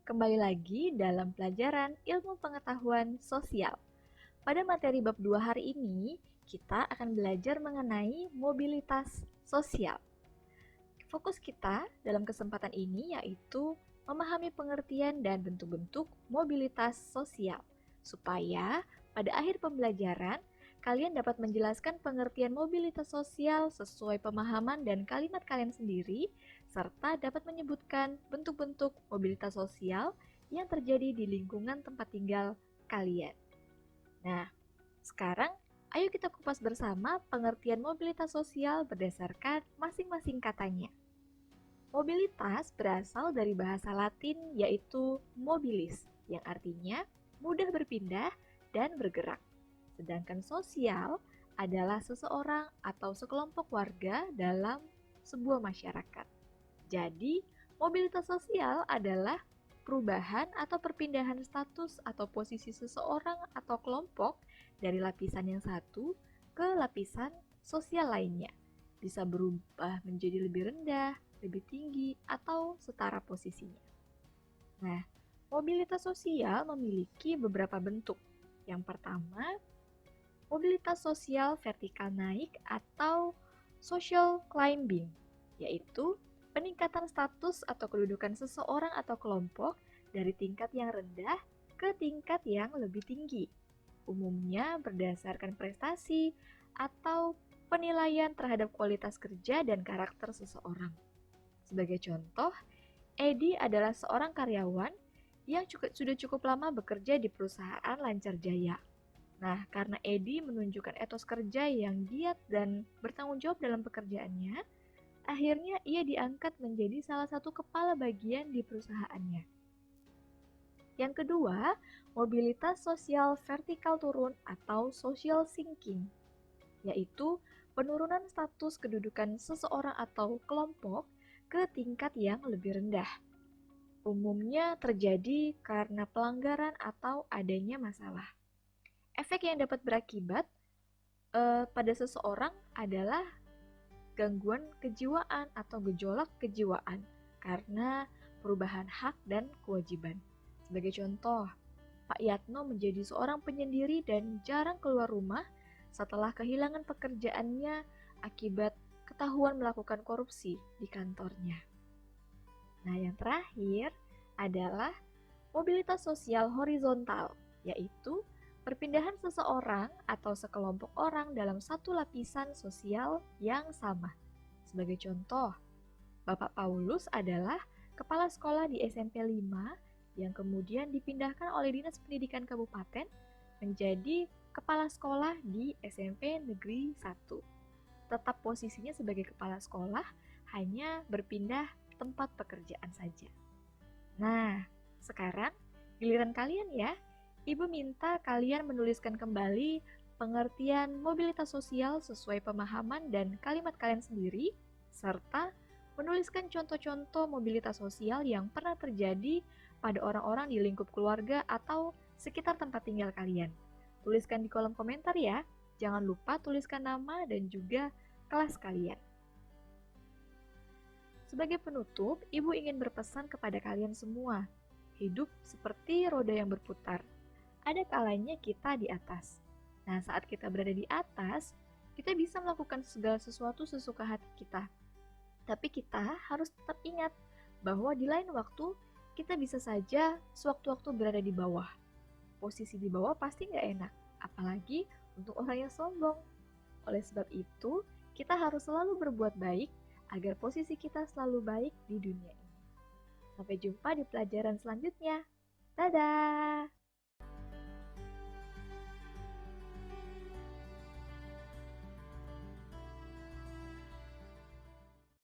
kembali lagi dalam pelajaran ilmu pengetahuan sosial. Pada materi bab 2 hari ini, kita akan belajar mengenai mobilitas sosial. Fokus kita dalam kesempatan ini yaitu memahami pengertian dan bentuk-bentuk mobilitas sosial, supaya pada akhir pembelajaran, kalian dapat menjelaskan pengertian mobilitas sosial sesuai pemahaman dan kalimat kalian sendiri, serta dapat menyebutkan bentuk-bentuk mobilitas sosial yang terjadi di lingkungan tempat tinggal kalian. Nah, sekarang ayo kita kupas bersama pengertian mobilitas sosial berdasarkan masing-masing katanya. Mobilitas berasal dari bahasa Latin yaitu mobilis, yang artinya mudah berpindah dan bergerak. Sedangkan sosial adalah seseorang atau sekelompok warga dalam sebuah masyarakat. Jadi, mobilitas sosial adalah perubahan atau perpindahan status atau posisi seseorang atau kelompok dari lapisan yang satu ke lapisan sosial lainnya. Bisa berubah menjadi lebih rendah, lebih tinggi, atau setara posisinya. Nah, mobilitas sosial memiliki beberapa bentuk. Yang pertama, mobilitas sosial vertikal naik atau social climbing, yaitu peningkatan status atau kedudukan seseorang atau kelompok dari tingkat yang rendah ke tingkat yang lebih tinggi. Umumnya berdasarkan prestasi atau penilaian terhadap kualitas kerja dan karakter seseorang. Sebagai contoh, Edi adalah seorang karyawan yang sudah cukup lama bekerja di perusahaan Lancar Jaya. Nah, karena Edi menunjukkan etos kerja yang giat dan bertanggung jawab dalam pekerjaannya, akhirnya ia diangkat menjadi salah satu kepala bagian di perusahaannya. Yang kedua, mobilitas sosial vertikal turun atau social sinking, yaitu penurunan status kedudukan seseorang atau kelompok ke tingkat yang lebih rendah. Umumnya terjadi karena pelanggaran atau adanya masalah. Efek yang dapat berakibat pada seseorang adalah gangguan kejiwaan atau gejolak kejiwaan karena perubahan hak dan kewajiban. Sebagai contoh, Pak Yatno menjadi seorang penyendiri dan jarang keluar rumah setelah kehilangan pekerjaannya akibat ketahuan melakukan korupsi di kantornya. Nah, yang terakhir adalah mobilitas sosial horizontal, yaitu perpindahan seseorang atau sekelompok orang dalam satu lapisan sosial yang sama. Sebagai contoh, Bapak Paulus adalah kepala sekolah di SMP 5 yang kemudian dipindahkan oleh Dinas Pendidikan Kabupaten menjadi kepala sekolah di SMP Negeri 1. Tetap posisinya sebagai kepala sekolah, hanya berpindah tempat pekerjaan saja. Nah, sekarang giliran kalian ya. Ibu minta kalian menuliskan kembali pengertian mobilitas sosial sesuai pemahaman dan kalimat kalian sendiri, serta menuliskan contoh-contoh mobilitas sosial yang pernah terjadi pada orang-orang di lingkup keluarga atau sekitar tempat tinggal kalian. Tuliskan di kolom komentar ya. Jangan lupa tuliskan nama dan juga kelas kalian. Sebagai penutup, Ibu ingin berpesan kepada kalian semua. Hidup seperti roda yang berputar. Ada kalanya kita di atas. Nah, saat kita berada di atas, kita bisa melakukan segala sesuatu sesuka hati kita. Tapi kita harus tetap ingat bahwa di lain waktu, kita bisa saja sewaktu-waktu berada di bawah. Posisi di bawah pasti nggak enak, apalagi untuk orang yang sombong. Oleh sebab itu, kita harus selalu berbuat baik agar posisi kita selalu baik di dunia ini. Sampai jumpa di pelajaran selanjutnya. Dadah!